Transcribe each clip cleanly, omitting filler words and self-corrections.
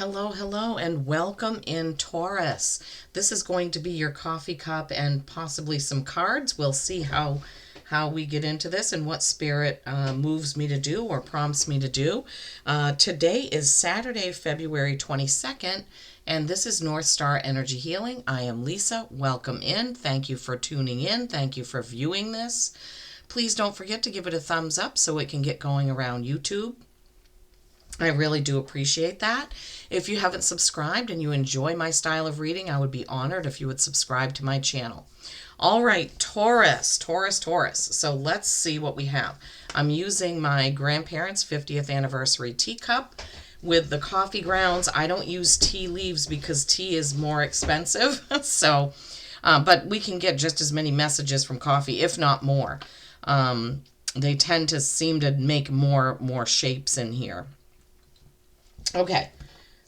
Hello, and welcome in Taurus. This is going to be your coffee cup and possibly some cards. We'll see how we get into this and what spirit moves me to do or prompts me to do. Today is Saturday, February 22nd, and this is North Star Energy Healing. I am Lisa. Welcome in. Thank you for tuning in. Thank you for viewing this. Please don't forget to give it a thumbs up so it can get going around YouTube. I really do appreciate that. If you haven't subscribed and you enjoy my style of reading, I would be honored if you would subscribe to my channel. All right, Taurus. So let's see what we have. I'm using my grandparents' 50th anniversary teacup with the coffee grounds. I don't use tea leaves because tea is more expensive. But we can get just as many messages from coffee, if not more. They tend to seem to make more shapes in here. Okay,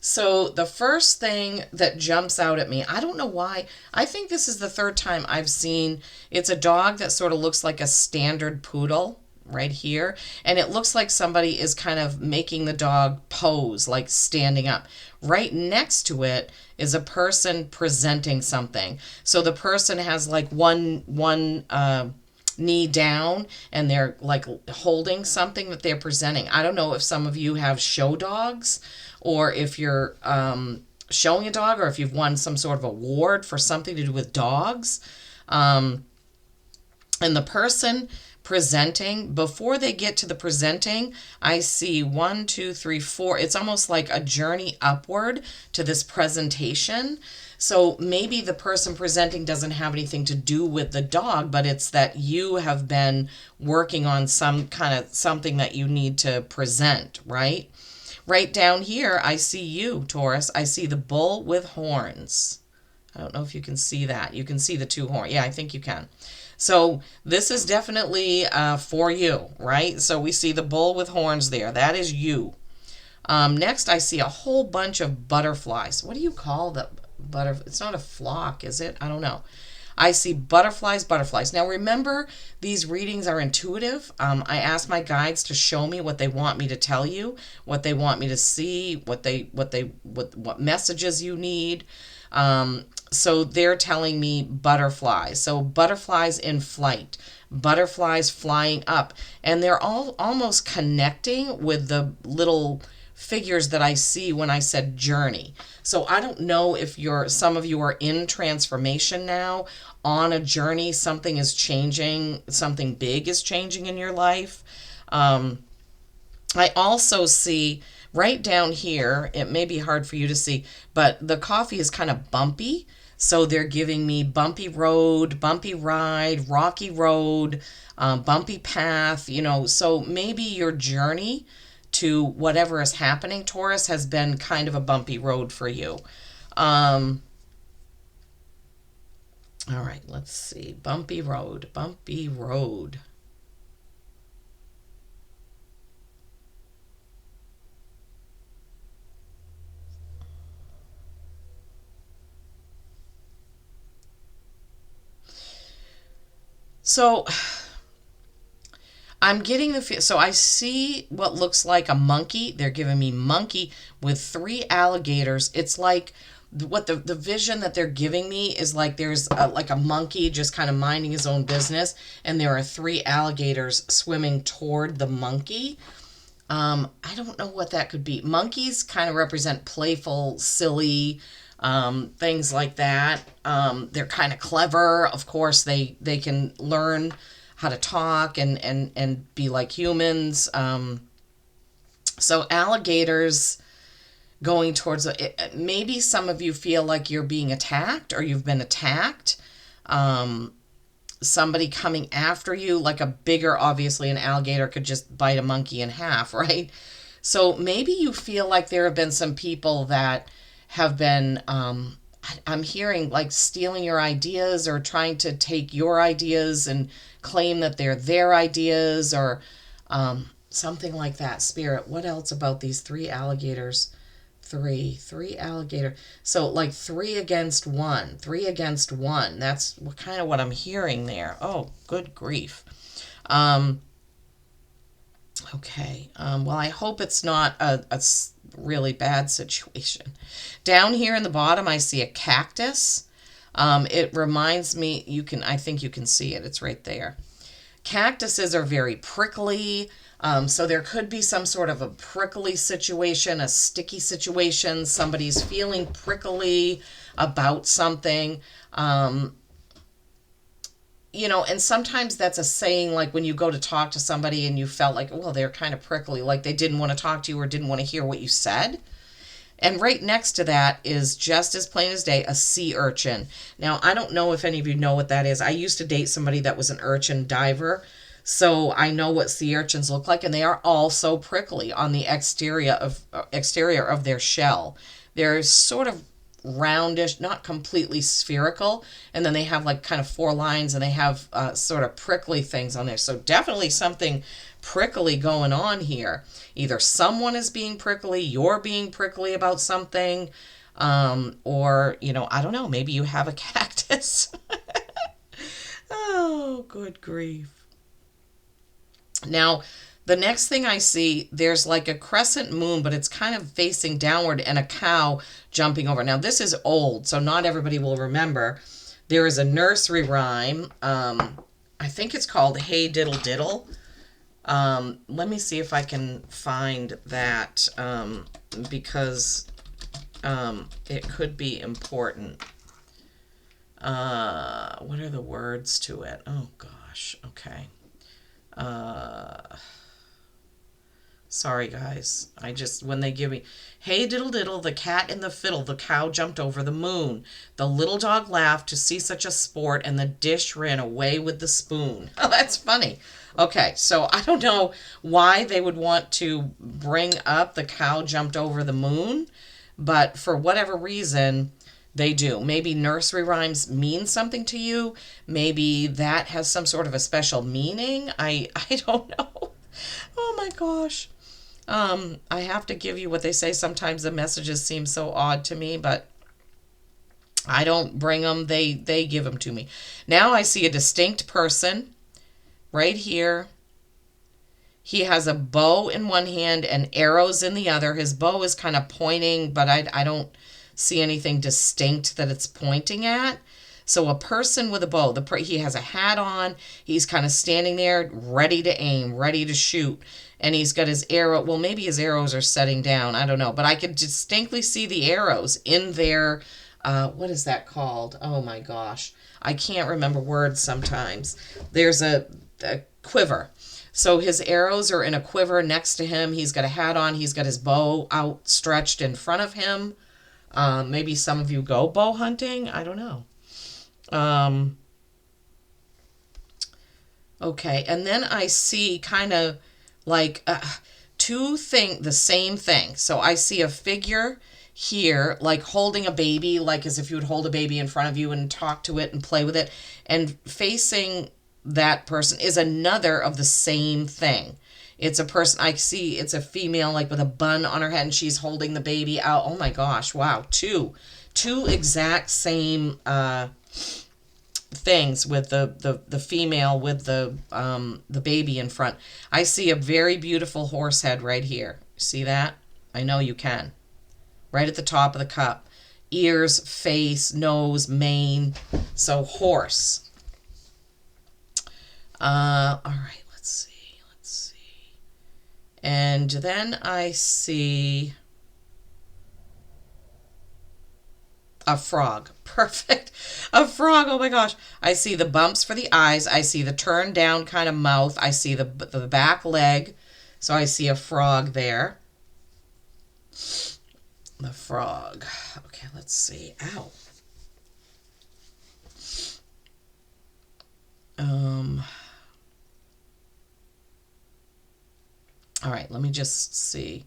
so the first thing that jumps out at me, I don't know why, I think this is the third time I've seen, it's a dog that sort of looks like a standard poodle right here, and it looks like somebody is kind of making the dog pose, like standing up. Right next to it is a person presenting something. So the person has like one knee down and they're like holding something that they're presenting. I don't know if some of you have show dogs or if you're showing a dog or if you've won some sort of award for something to do with dogs. And the person presenting, before they get to the presenting, I see 1, 2, 3, 4. It's almost like a journey upward to this presentation. So maybe the person presenting doesn't have anything to do with the dog, but it's that you have been working on some kind of something that you need to present, right? Right down here, I see you, Taurus. I see the bull with horns. I don't know if you can see that. You can see the two horns. Yeah, I think you can. So this is definitely for you, right? So we see the bull with horns there. That is you. Next, I see a whole bunch of butterflies. What do you call the butterfly? It's not a flock, is it? I don't know. I see butterflies. Now remember, these readings are intuitive. I ask my guides to show me what they want me to tell you, what they want me to see, what messages you need. So they're telling me butterflies. So butterflies in flight, butterflies flying up, and they're all almost connecting with the little figures that I see when I said journey. So I don't know if some of you are in transformation now, on a journey, something is changing, something big is changing in your life. I also see right down here, it may be hard for you to see, but the coffee is kind of bumpy. So they're giving me bumpy road, bumpy ride, rocky road, bumpy path, so maybe your journey to whatever is happening, Taurus, has been kind of a bumpy road for you. All right, let's see. Bumpy road. So I'm getting the feel. So I see what looks like a monkey. They're giving me monkey with 3 alligators. It's like what the vision that they're giving me is like there's like a monkey just kind of minding his own business, and there are 3 alligators swimming toward the monkey. I don't know what that could be. Monkeys kind of represent playful, silly, things like that. They're kind of clever. Of course, they can learn how to talk and be like humans. So alligators going towards maybe some of you feel like you're being attacked or you've been attacked. Somebody coming after you, like a bigger, obviously an alligator could just bite a monkey in half, right? So maybe you feel like there have been some people that have been, I'm hearing like stealing your ideas or trying to take your ideas and claim that they're their ideas or something like that. Spirit, what else about these 3 alligators? Three alligator. So like 3 against 1. That's kind of what I'm hearing there. Oh, good grief. Okay. Well, I hope it's not a really bad situation. Down here in the bottom, I see a cactus. It reminds me, I think you can see it. It's right there. Cactuses are very prickly. So there could be some sort of a prickly situation, a sticky situation. Somebody's feeling prickly about something. And sometimes that's a saying, like when you go to talk to somebody and you felt like, well, they're kind of prickly, like they didn't want to talk to you or didn't want to hear what you said. And right next to that is, just as plain as day, a sea urchin. Now, I don't know if any of you know what that is. I used to date somebody that was an urchin diver, so I know what sea urchins look like, and they are all so prickly on the exterior of their shell. They're sort of roundish, not completely spherical, and then they have like kind of four lines, and they have sort of prickly things on there. So definitely something prickly going on here. Either someone is being prickly, you're being prickly about something, or, I don't know, maybe you have a cactus. Oh, good grief. Now, the next thing I see, there's like a crescent moon, but it's kind of facing downward, and a cow jumping over. Now, this is old, so not everybody will remember. There is a nursery rhyme. I think it's called Hey Diddle Diddle. Let me see if I can find that, because it could be important. What are the words to it? Oh, gosh. Okay. Sorry, guys. When they give me, hey diddle diddle, the cat in the fiddle, the cow jumped over the moon. The little dog laughed to see such a sport, and the dish ran away with the spoon. Oh, that's funny. Okay, so I don't know why they would want to bring up the cow jumped over the moon, but for whatever reason, they do. Maybe nursery rhymes mean something to you. Maybe that has some sort of a special meaning. I don't know. Oh my gosh. I have to give you what they say. Sometimes the messages seem so odd to me, but I don't bring them. They give them to me. Now I see a distinct person right here. He has a bow in one hand and arrows in the other. His bow is kind of pointing, but I don't see anything distinct that it's pointing at. So a person with a bow, he has a hat on. He's kind of standing there ready to aim, ready to shoot. And he's got his arrow. Well, maybe his arrows are setting down. I don't know. But I could distinctly see the arrows in their, what is that called? Oh my gosh. I can't remember words sometimes. There's a quiver. So his arrows are in a quiver next to him. He's got a hat on. He's got his bow outstretched in front of him. Maybe some of you go bow hunting. I don't know. Okay, and then I see kind of like the same thing. So I see a figure here, like holding a baby, like as if you would hold a baby in front of you and talk to it and play with it. And facing that person is another of the same thing. It's a person, I see it's a female, like with a bun on her head, and she's holding the baby out. Oh my gosh, wow, two exact same things with the female with the baby in front. I see a very beautiful horse head right here. See that? I know you can. Right at the top of the cup. Ears, face, nose, mane. So horse. All right, let's see. And then I see a frog. Perfect. A frog. Oh my gosh. I see the bumps for the eyes. I see the turned down kind of mouth. I see the back leg. So I see a frog there. The frog. Okay, let's see. Ow. All right, let me just see.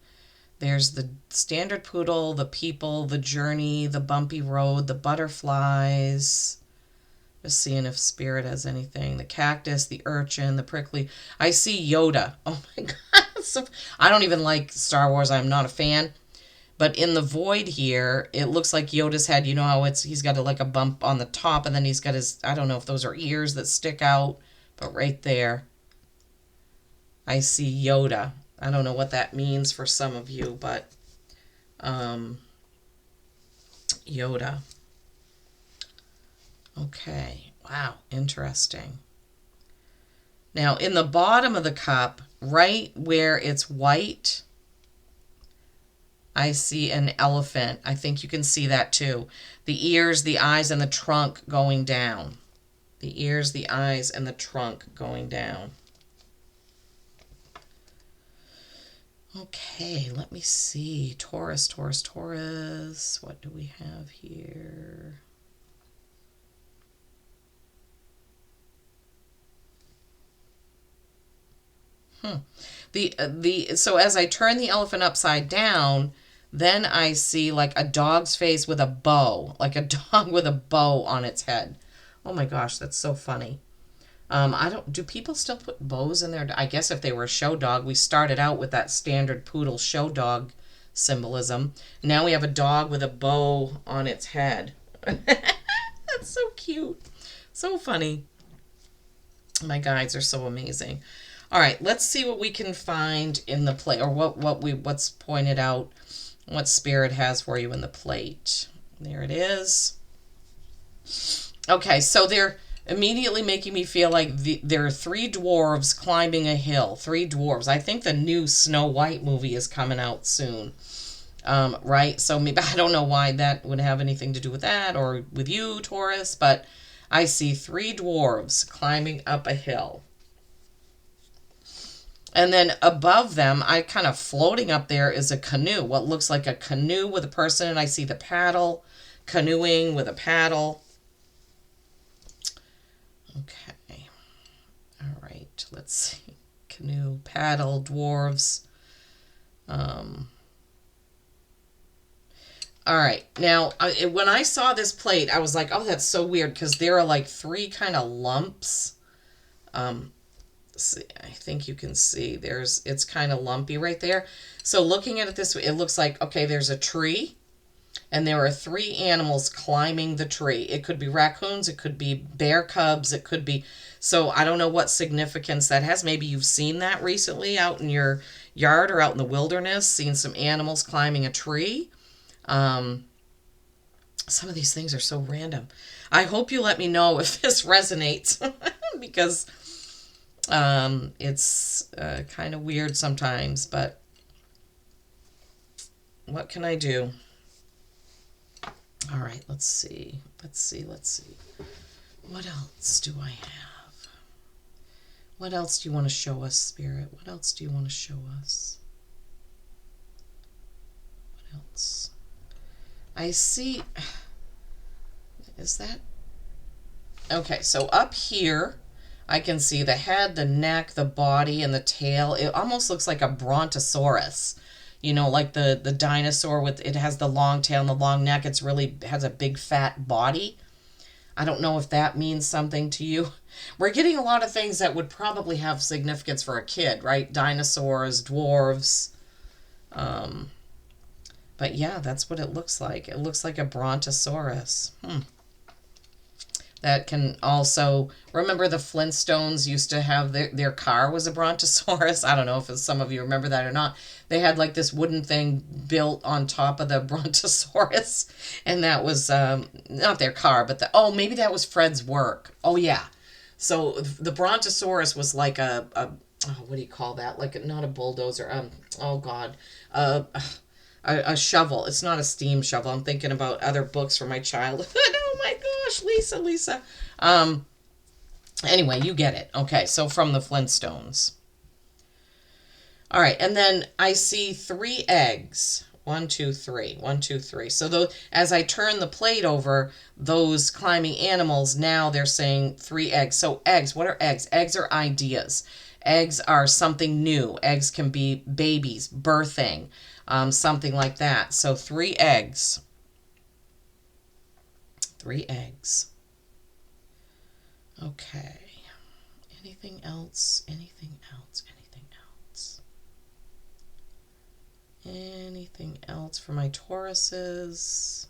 There's the standard poodle, the people, the journey, the bumpy road, the butterflies. Just seeing if spirit has anything. The cactus, the urchin, the prickly. I see Yoda. Oh my God. So, I don't even like Star Wars. I'm not a fan. But in the void here, it looks like Yoda's head. You know how he's got like a bump on the top, and then he's got his, I don't know if those are ears that stick out, but right there, I see Yoda. I don't know what that means for some of you, but um, Yoda. Okay, wow, interesting. Now, in the bottom of the cup, right where it's white, I see an elephant. I think you can see that too. The ears, the eyes, and the trunk going down. The ears, the eyes, and the trunk going down. Okay, let me see. Taurus, Taurus, Taurus. What do we have here? So as I turn the elephant upside down, then I see like a dog's face with a bow, like a dog with a bow on its head. Oh my gosh, that's so funny. I don't. Do people still put bows in there? I guess if they were a show dog, we started out with that standard poodle show dog symbolism. Now we have a dog with a bow on its head. That's so cute, so funny. My guides are so amazing. All right, let's see what we can find in the plate, or what's pointed out, what spirit has for you in the plate. There it is. Okay, so they're immediately making me feel like there are three dwarves climbing a hill. Three dwarves. I think the new Snow White movie is coming out soon. Right? So maybe I don't know why that would have anything to do with that or with you, Taurus, but I see three dwarves climbing up a hill. And then above them, I kind of floating up there is a canoe, what looks like a canoe with a person, and I see the paddle, canoeing with a paddle. Okay. All right. Let's see. Canoe, paddle, dwarves. All right. Now, when I saw this plate, I was like, oh, that's so weird because there are like three kind of lumps. See, I think you can see it's kind of lumpy right there. So looking at it this way, it looks like, okay, there's a tree and there are three animals climbing the tree. It could be raccoons, it could be bear cubs, it could be, so I don't know what significance that has. Maybe you've seen that recently out in your yard or out in the wilderness, seen some animals climbing a tree. Um, some of these things are so random. I hope you let me know if this resonates because it's kind of weird sometimes, but what can I do? All right, let's see. Let's see. What else do I have? What else do you want to show us, Spirit? What else do you want to show us? What else? I see. Is that? Okay, so up here, I can see the head, the neck, the body, and the tail. It almost looks like a brontosaurus. You know, like the dinosaur with it has the long tail and the long neck. It's really has a big fat body. I don't know if that means something to you. We're getting a lot of things that would probably have significance for a kid, right? Dinosaurs, dwarves. Um, but yeah, that's what it looks like. It looks like a brontosaurus. That can also, remember the Flintstones used to have their car was a brontosaurus. I don't know if some of you remember that or not. They had like this wooden thing built on top of the brontosaurus, and that was not their car, but maybe that was Fred's work. Oh yeah, so the brontosaurus was like what do you call that? Like not a bulldozer. Oh God, a shovel. It's not a steam shovel. I'm thinking about other books from my childhood. Oh my gosh, Lisa. Anyway, you get it. Okay, so from the Flintstones. All right, and then I see three eggs. One, two, three. One, two, three. So as I turn the plate over, those climbing animals, now they're saying three eggs. So eggs, what are eggs? Eggs are ideas. Eggs are something new. Eggs can be babies, birthing, something like that. So three eggs. Three eggs. Okay. Anything else? Anything else? Anything else? Anything else for my Tauruses?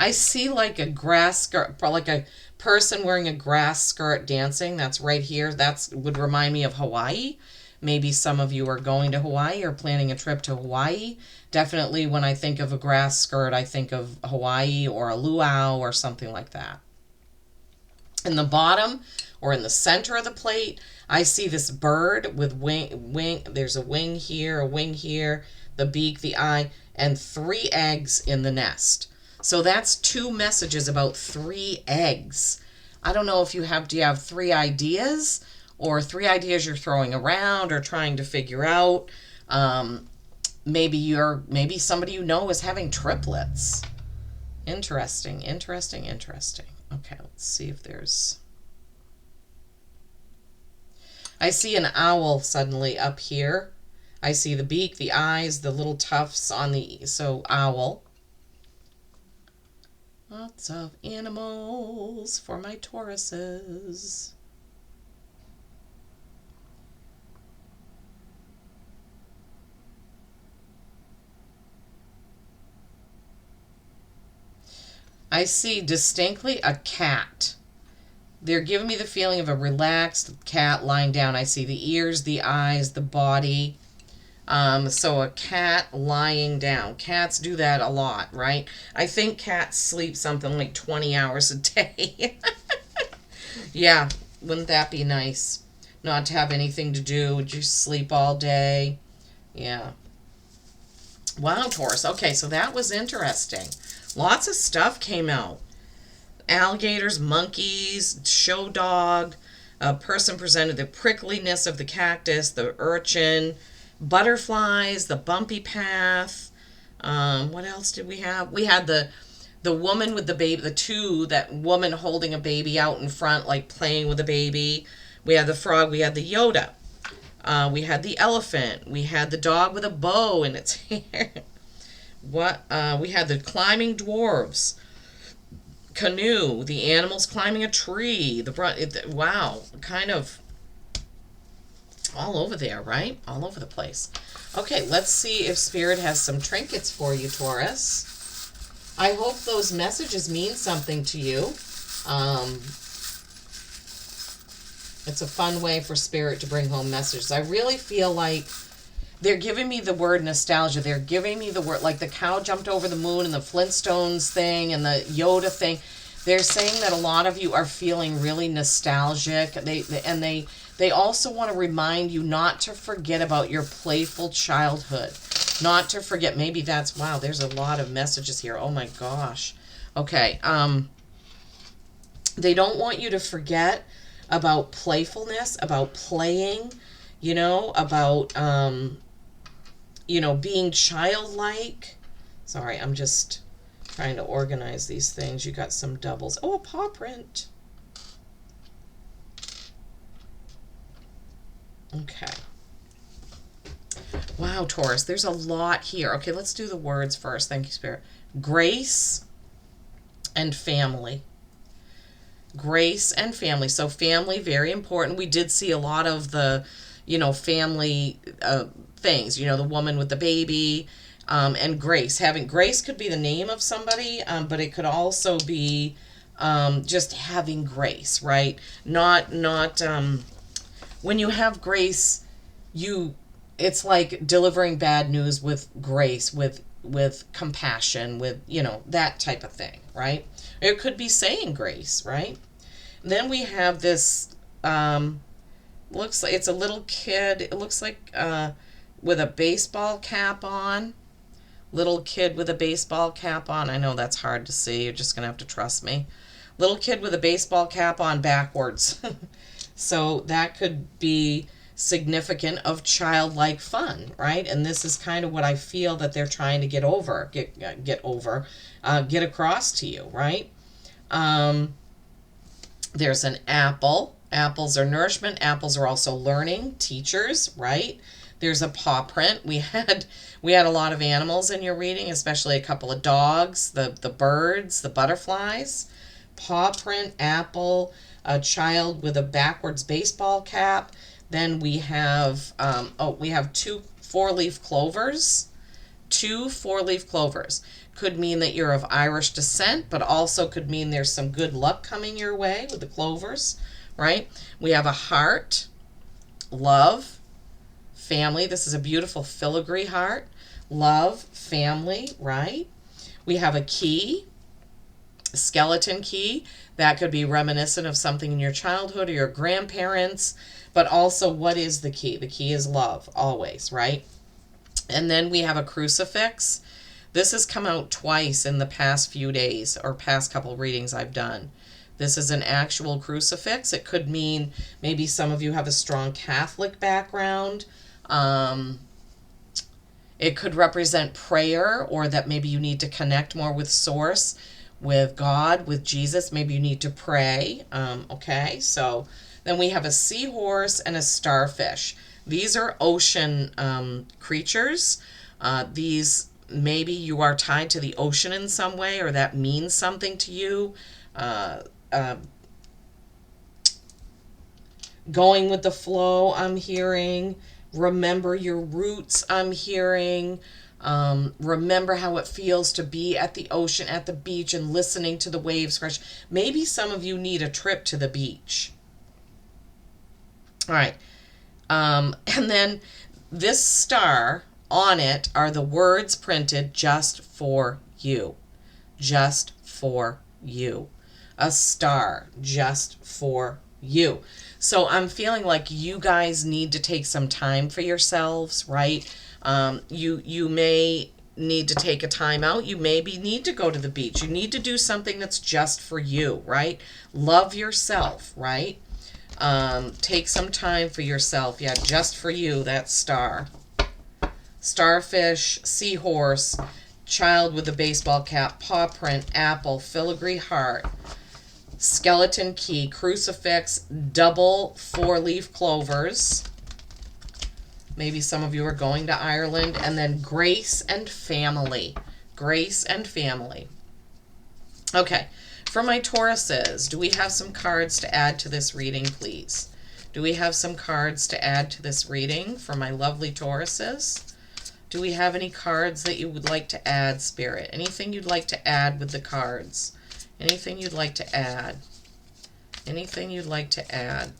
I see like a grass skirt, like a person wearing a grass skirt dancing. That's right here. That's would remind me of Hawaii. Maybe some of you are going to Hawaii or planning a trip to Hawaii. Definitely when I think of a grass skirt, I think of Hawaii or a luau or something like that. In the bottom or in the center of the plate, I see this bird with wing. There's a wing here, the beak, the eye, and 3 eggs in the nest. So that's 2 messages about 3 eggs. I don't know if do you have 3 ideas or 3 ideas you're throwing around or trying to figure out. Maybe somebody you know is having triplets. Interesting. Okay, let's see if there's... I see an owl suddenly up here. I see the beak, the eyes, the little tufts on the... So, owl. Lots of animals for my Tauruses. I see distinctly a cat. They're giving me the feeling of a relaxed cat lying down. I see the ears, the eyes, the body. So a cat lying down. Cats do that a lot, right? I think cats sleep something like 20 hours a day. Yeah, wouldn't that be nice? Not to have anything to do, just sleep all day. Yeah. Wow, Taurus. Okay, so that was interesting. Lots of stuff came out. Alligators, monkeys, show dog. A person presented the prickliness of the cactus, the urchin, butterflies, the bumpy path. What else did we have? We had the woman with the baby, that woman holding a baby out in front, like playing with a baby. We had the frog. We had the Yoda. We had the elephant. We had the dog with a bow in its hair. We had the climbing dwarves, canoe, the animals climbing a tree, wow, kind of all over there, right? All over the place. Okay, let's see if Spirit has some trinkets for you, Taurus. I hope those messages mean something to you. It's a fun way for Spirit to bring home messages. I really feel like they're giving me the word nostalgia. They're giving me the word, like the cow jumped over the moon and the Flintstones thing and the Yoda thing. They're saying that a lot of you are feeling really nostalgic. They also want to remind you not to forget about your playful childhood. Not to forget, maybe that's, wow, there's a lot of messages here. Oh my gosh. Okay. They don't want you to forget about playfulness, about playing, about, being childlike. Sorry, I'm just trying to organize these things. You got some doubles. Oh, a paw print. Okay. Wow, Taurus, there's a lot here. Okay, let's do the words first. Thank you, Spirit. Grace and family. Grace and family. So family, very important. We did see a lot of the, family things. The woman with the baby, and grace. Having grace could be the name of somebody, but it could also be just having grace, right? Not when you have grace, it's like delivering bad news with grace, with compassion, with that type of thing, right? It could be saying grace, right? And then we have this looks like it's a little kid. It looks like with a baseball cap on. Little kid with a baseball cap on. I know that's hard to see. You're just going to have to trust me. Little kid with a baseball cap on backwards. So that could be significant of childlike fun, right? And this is kind of what I feel that they're trying to get across to you, right? There's an apple. Apples are nourishment. Apples are also learning, teachers, right? There's a paw print. We had a lot of animals in your reading, especially a couple of dogs, the birds, the butterflies. Paw print, apple, a child with a backwards baseball cap. Then we have we have 2 4-leaf clovers. 2 4-leaf clovers. Could mean that you're of Irish descent, but also could mean there's some good luck coming your way with the clovers, right? We have a heart, love, family. This is a beautiful filigree heart. Love, family, right? We have a key, a skeleton key. That could be reminiscent of something in your childhood or your grandparents, but also what is the key? The key is love, always, right? And then we have a crucifix. This has come out twice in the past few days or past couple readings I've done. This is an actual crucifix. It could mean maybe some of you have a strong Catholic background. It could represent prayer, or that maybe you need to connect more with Source, with God, with Jesus. Maybe you need to pray. Okay, so then we have a seahorse and a starfish. These are ocean creatures. These, maybe you are tied to the ocean in some way, or that means something to you. Going with the flow, I'm hearing. Remember your roots, I'm hearing. Remember how it feels to be at the ocean, at the beach, and listening to the waves crash. Maybe some of you need a trip to the beach. All right. And then this star, on it are the words printed, just for you. Just for you. A star, just for you. So I'm feeling like you guys need to take some time for yourselves, right? You may need to take a time out. You maybe need to go to the beach. You need to do something that's just for you, right? Love yourself, right? Take some time for yourself. Yeah, just for you, that star. Starfish, seahorse, child with a baseball cap, paw print, apple, filigree heart, skeleton key, crucifix, double 4-leaf clovers. Maybe some of you are going to Ireland. And then grace and family. Grace and family. Okay, for my Tauruses, do we have some cards to add to this reading, please? Do we have some cards to add to this reading for my lovely Tauruses? Do we have any cards that you would like to add, Spirit? Anything you'd like to add with the cards? Anything you'd like to add? Anything you'd like to add?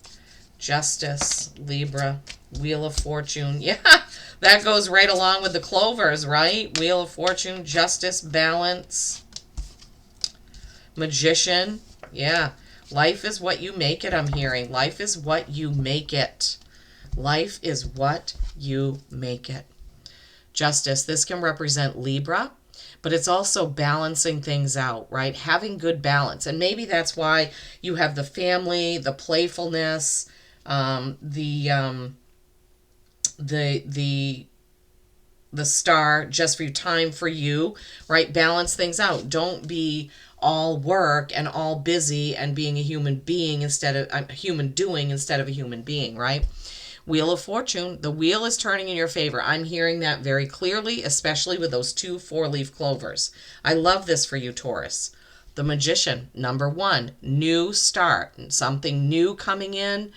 Justice, Libra, Wheel of Fortune. Yeah, that goes right along with the clovers, right? Wheel of Fortune, Justice, Balance, Magician. Yeah, life is what you make it, I'm hearing. Life is what you make it. Life is what you make it. Justice, this can represent Libra, but it's also balancing things out, right? Having good balance. And maybe that's why you have the family, the playfulness, the star, just for time for you, right? Balance things out. Don't be all work and all busy and being a human being instead of a human doing instead of a human being, right? Wheel of Fortune, the wheel is turning in your favor. I'm hearing that very clearly, especially with those 2 4-leaf clovers. I love this for you, Taurus. The Magician, number 1, new start, something new coming in.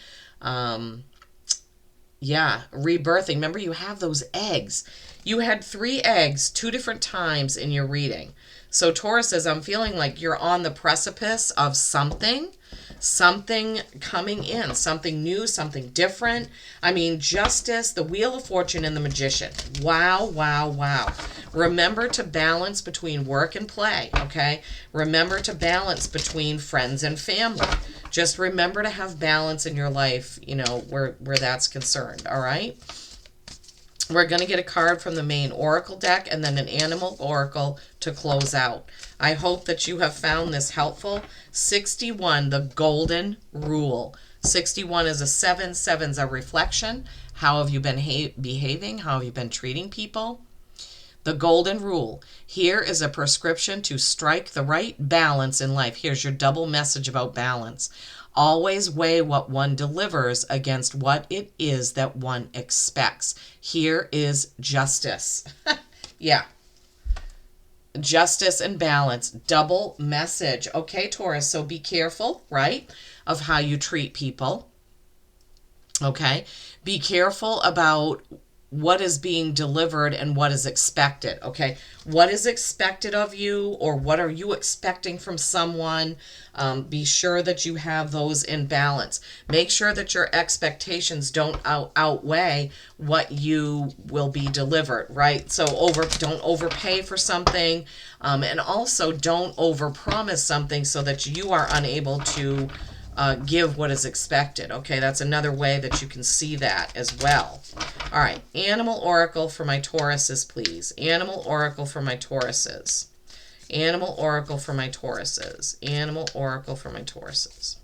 Yeah, rebirthing. Remember, you have those eggs. You had 3 eggs 2 different times in your reading. So Taurus says, I'm feeling like you're on the precipice of something coming in, something new, something different. I mean, Justice, the Wheel of Fortune, and the Magician. Wow, wow, wow. Remember to balance between work and play, okay? Remember to balance between friends and family. Just remember to have balance in your life, you know, where that's concerned, all right? We're going to get a card from the main oracle deck and then an animal oracle to close out. I hope that you have found this helpful. 61, the golden rule. 61 is a 7. 7's a reflection. How have you been behaving? How have you been treating people? The golden rule. Here is a prescription to strike the right balance in life. Here's your double message about balance. Always weigh what one delivers against what it is that one expects. Here is justice. Yeah. Justice and balance. Double message. Okay, Taurus, so be careful, right, of how you treat people. Okay? Be careful about what is being delivered and what is expected. Okay, what is expected of you, or what are you expecting from someone? Be sure that you have those in balance. Make sure that your expectations don't outweigh what you will be delivered, right? So don't overpay for something, and also don't overpromise something so that you are unable to give what is expected. Okay, that's another way that you can see that as well. All right, animal oracle for my Tauruses, please. Animal oracle for my Tauruses. Animal oracle for my Tauruses. Animal oracle for my Tauruses.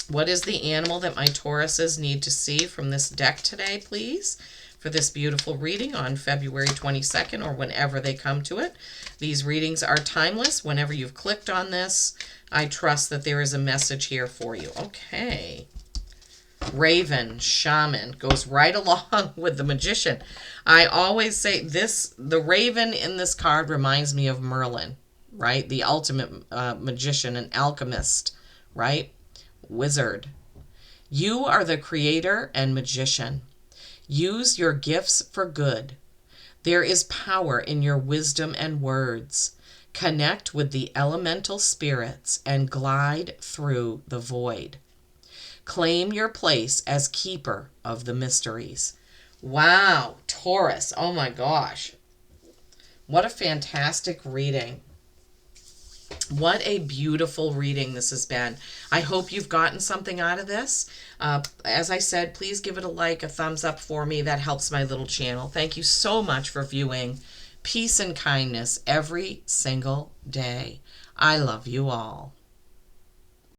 What is the animal that my Tauruses need to see from this deck today, please? For this beautiful reading on February 22nd, or whenever they come to it. These readings are timeless. Whenever you've clicked on this, I trust that there is a message here for you. Okay. Raven, shaman, goes right along with the magician. I always say this, the raven in this card reminds me of Merlin, right? The ultimate magician and alchemist, right? Wizard. You are the creator and magician. Use your gifts for good. There is power in your wisdom and words. Connect with the elemental spirits and glide through the void. Claim your place as keeper of the mysteries. Wow, Taurus. Oh my gosh. What a fantastic reading. What a beautiful reading this has been. I hope you've gotten something out of this. As I said, please give it a like, a thumbs up for me. That helps my little channel. Thank you so much for viewing. Peace and kindness every single day. I love you all.